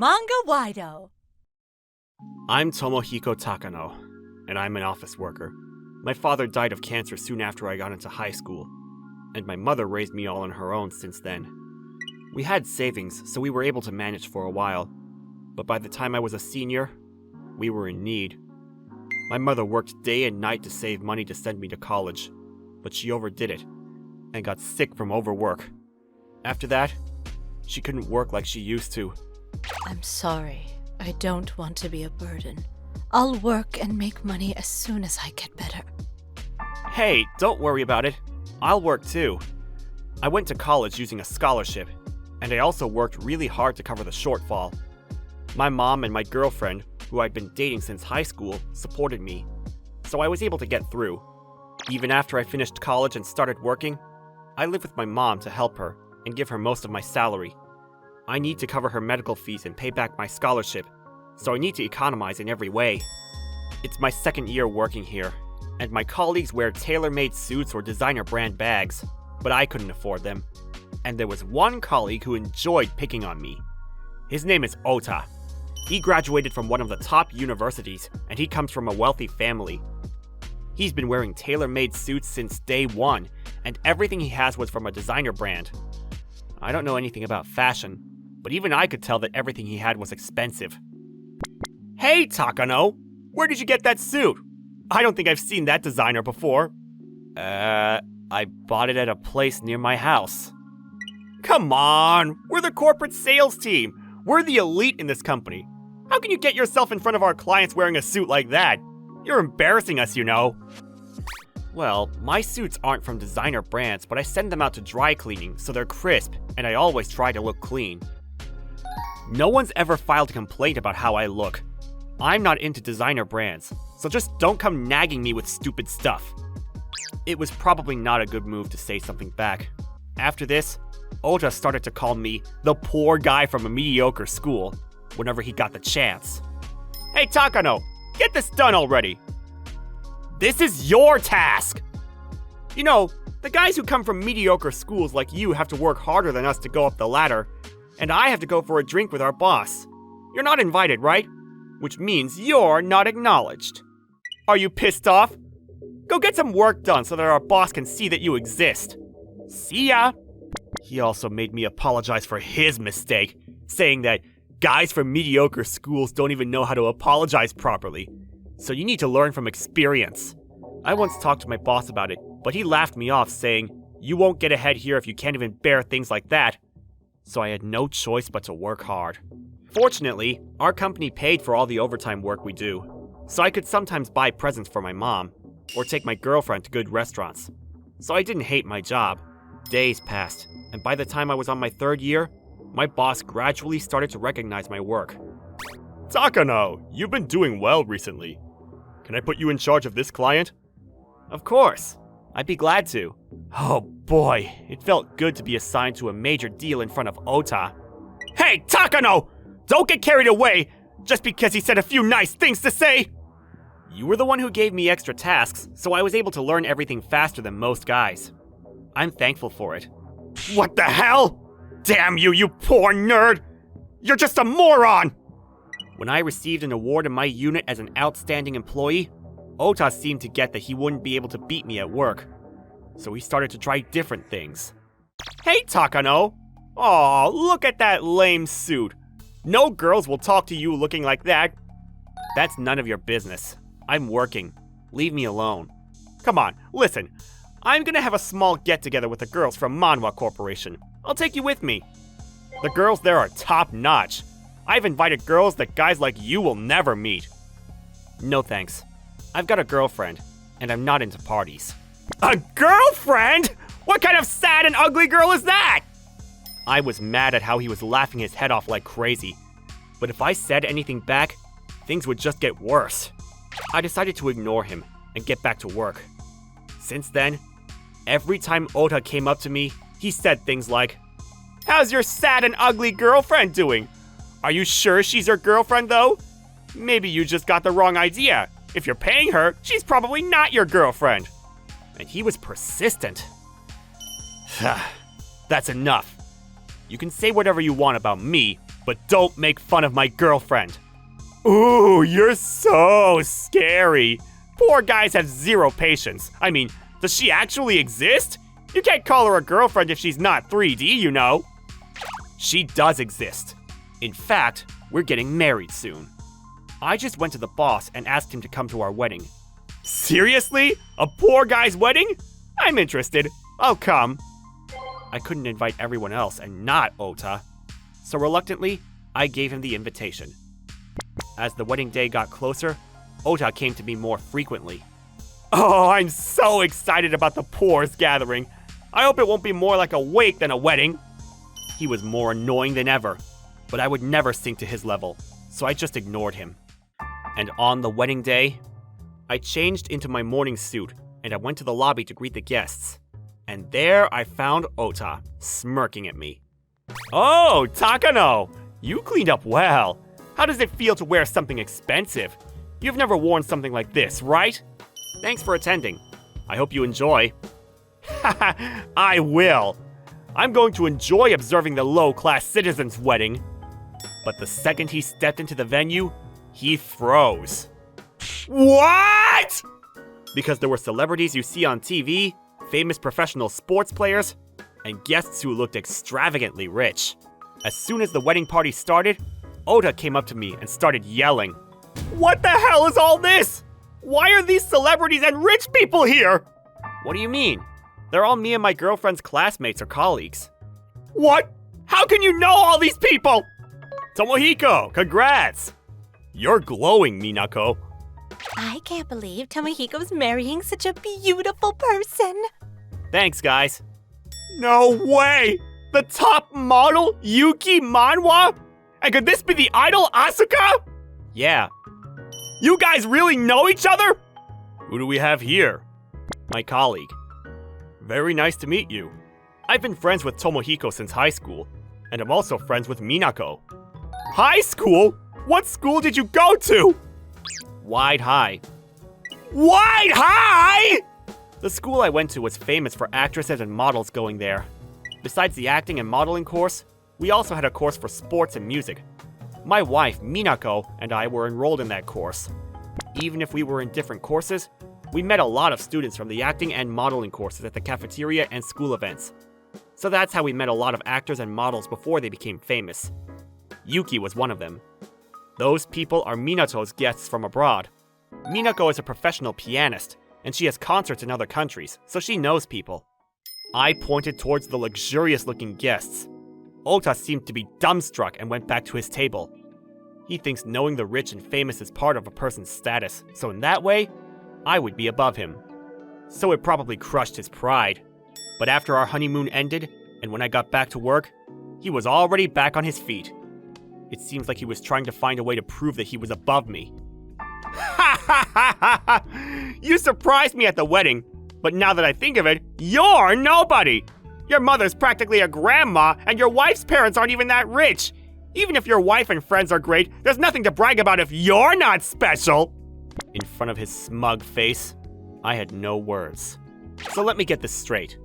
Manga-Waido. I'm Tomohiko Takano, and I'm an office worker. My father died of cancer soon after I got into high school, and my mother raised me all on her own since then. We had savings, so we were able to manage for a while, but by the time I was a senior, we were in need. My mother worked day and night to save money to send me to college, but she overdid it, and got sick from overwork. After that, she couldn't work like she used to. I'm sorry. I don't want to be a burden. I'll work and make money as soon as I get better. Hey, don't worry about it. I'll work too. I went to college using a scholarship, and I also worked really hard to cover the shortfall. My mom and my girlfriend, who I'd been dating since high school, supported me, so I was able to get through. Even after I finished college and started working, I lived with my mom to help her and give her most of my salary. I need to cover her medical fees and pay back my scholarship, so I need to economize in every way. It's my second year working here, and my colleagues wear tailor-made suits or designer brand bags, but I couldn't afford them. And there was one colleague who enjoyed picking on me. His name is Ota. He graduated from one of the top universities, and he comes from a wealthy family. He's been wearing tailor-made suits since day one, and everything he has was from a designer brand. I don't know anything about fashion, but even I could tell that everything he had was expensive. Hey, Takano! Where did you get that suit? I don't think I've seen that designer before. I bought it at a place near my house. Come on! We're the corporate sales team! We're the elite in this company. How can you get yourself in front of our clients wearing a suit like that? You're embarrassing us, you know. Well, my suits aren't from designer brands, but I send them out to dry cleaning, so they're crisp, and I always try to look clean. No one's ever filed a complaint about how I look. I'm not into designer brands, so just don't come nagging me with stupid stuff. It was probably not a good move to say something back. After this, Ota started to call me the poor guy from a mediocre school whenever he got the chance. Hey Takano, get this done already! This is your task! You know, the guys who come from mediocre schools like you have to work harder than us to go up the ladder, and I have to go for a drink with our boss. You're not invited, right? Which means you're not acknowledged. Are you pissed off? Go get some work done so that our boss can see that you exist. See ya! He also made me apologize for his mistake, saying that guys from mediocre schools don't even know how to apologize properly. So you need to learn from experience. I once talked to my boss about it, but he laughed me off saying, "You won't get ahead here if you can't even bear things like that." So I had no choice but to work hard. Fortunately, our company paid for all the overtime work we do, so I could sometimes buy presents for my mom, or take my girlfriend to good restaurants. So I didn't hate my job. Days passed, and by the time I was on my third year, my boss gradually started to recognize my work. Takano, you've been doing well recently. Can I put you in charge of this client? Of course. I'd be glad to. Oh boy, it felt good to be assigned to a major deal in front of Ota. Hey, Takano! Don't get carried away just because he said a few nice things to say! You were the one who gave me extra tasks, so I was able to learn everything faster than most guys. I'm thankful for it. What the hell? Damn you, you poor nerd! You're just a moron! When I received an award in my unit as an outstanding employee, Ota seemed to get that he wouldn't be able to beat me at work. So he started to try different things. Hey, Takano! Aw, look at that lame suit. No girls will talk to you looking like that. That's none of your business. I'm working. Leave me alone. Come on, listen. I'm gonna have a small get-together with the girls from Manhwa Corporation. I'll take you with me. The girls there are top-notch. I've invited girls that guys like you will never meet. No thanks. I've got a girlfriend, and I'm not into parties. A girlfriend? What kind of sad and ugly girl is that? I was mad at how he was laughing his head off like crazy. But if I said anything back, things would just get worse. I decided to ignore him and get back to work. Since then, every time Ota came up to me, he said things like, "How's your sad and ugly girlfriend doing? Are you sure she's your girlfriend though? Maybe you just got the wrong idea. If you're paying her, she's probably not your girlfriend." And he was persistent. That's enough. You can say whatever you want about me, but don't make fun of my girlfriend. Ooh, you're so scary. Poor guys have zero patience. I mean, does she actually exist? You can't call her a girlfriend if she's not 3D, you know. She does exist. In fact, we're getting married soon. I just went to the boss and asked him to come to our wedding. Seriously? A poor guy's wedding? I'm interested. I'll come. I couldn't invite everyone else and not Ota. So reluctantly, I gave him the invitation. As the wedding day got closer, Ota came to me more frequently. Oh, I'm so excited about the poor's gathering. I hope it won't be more like a wake than a wedding. He was more annoying than ever, but I would never sink to his level, so I just ignored him. And on the wedding day, I changed into my morning suit and I went to the lobby to greet the guests. And there I found Ota, smirking at me. Oh, Takano! You cleaned up well. How does it feel to wear something expensive? You've never worn something like this, right? Thanks for attending. I hope you enjoy. Haha, I will. I'm going to enjoy observing the low-class citizen's wedding. But the second he stepped into the venue, he froze. What? Because there were celebrities you see on TV, famous professional sports players, and guests who looked extravagantly rich. As soon as the wedding party started, Ota came up to me and started yelling. What the hell is all this? Why are these celebrities and rich people here? What do you mean? They're all me and my girlfriend's classmates or colleagues. What? How can you know all these people? Tomohiko, congrats! You're glowing, Minako. I can't believe Tomohiko's marrying such a beautiful person. Thanks, guys. No way! The top model, Yuki Manwa? And could this be the idol, Asuka? Yeah. You guys really know each other? Who do we have here? My colleague. Very nice to meet you. I've been friends with Tomohiko since high school, and I'm also friends with Minako. High school? What school did you go to? Wide High. Wide High?! The school I went to was famous for actresses and models going there. Besides the acting and modeling course, we also had a course for sports and music. My wife, Minako, and I were enrolled in that course. Even if we were in different courses, we met a lot of students from the acting and modeling courses at the cafeteria and school events. So that's how we met a lot of actors and models before they became famous. Yuki was one of them. Those people are Minato's guests from abroad. Minako is a professional pianist, and she has concerts in other countries, so she knows people. I pointed towards the luxurious-looking guests. Ota seemed to be dumbstruck and went back to his table. He thinks knowing the rich and famous is part of a person's status, so in that way, I would be above him. So it probably crushed his pride. But after our honeymoon ended, and when I got back to work, he was already back on his feet. It seems like he was trying to find a way to prove that he was above me. Ha ha ha ha ha! You surprised me at the wedding, but now that I think of it, you're nobody! Your mother's practically a grandma, and your wife's parents aren't even that rich! Even if your wife and friends are great, there's nothing to brag about if you're not special! In front of his smug face, I had no words. So let me get this straight.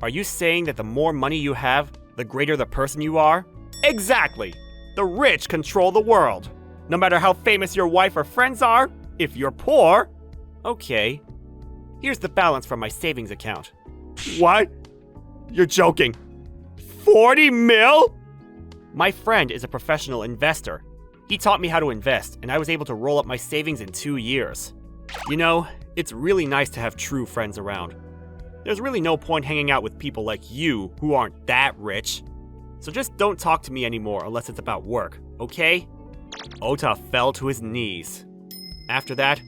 Are you saying that the more money you have, the greater the person you are? Exactly! The rich control the world. No matter how famous your wife or friends are, if you're poor... Okay. Here's the balance from my savings account. What? You're joking. 40 mil? My friend is a professional investor. He taught me how to invest, and I was able to roll up my savings in 2 years. You know, it's really nice to have true friends around. There's really no point hanging out with people like you who aren't that rich. So just don't talk to me anymore unless it's about work, okay? Ota fell to his knees. After that,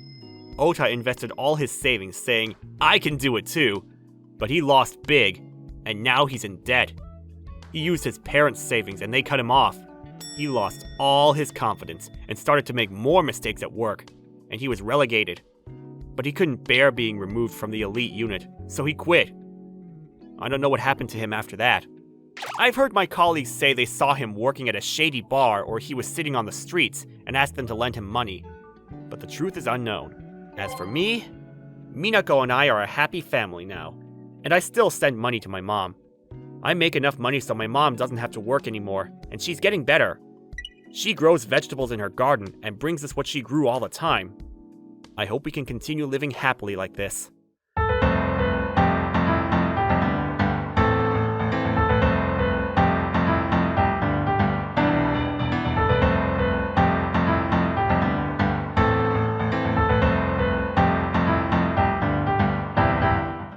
Ota invested all his savings saying, I can do it too, but he lost big, and now he's in debt. He used his parents' savings and they cut him off. He lost all his confidence and started to make more mistakes at work, and he was relegated. But he couldn't bear being removed from the elite unit, so he quit. I don't know what happened to him after that. I've heard my colleagues say they saw him working at a shady bar or he was sitting on the streets and asked them to lend him money. But the truth is unknown. As for me, Minako and I are a happy family now, and I still send money to my mom. I make enough money so my mom doesn't have to work anymore, and she's getting better. She grows vegetables in her garden and brings us what she grew all the time. I hope we can continue living happily like this.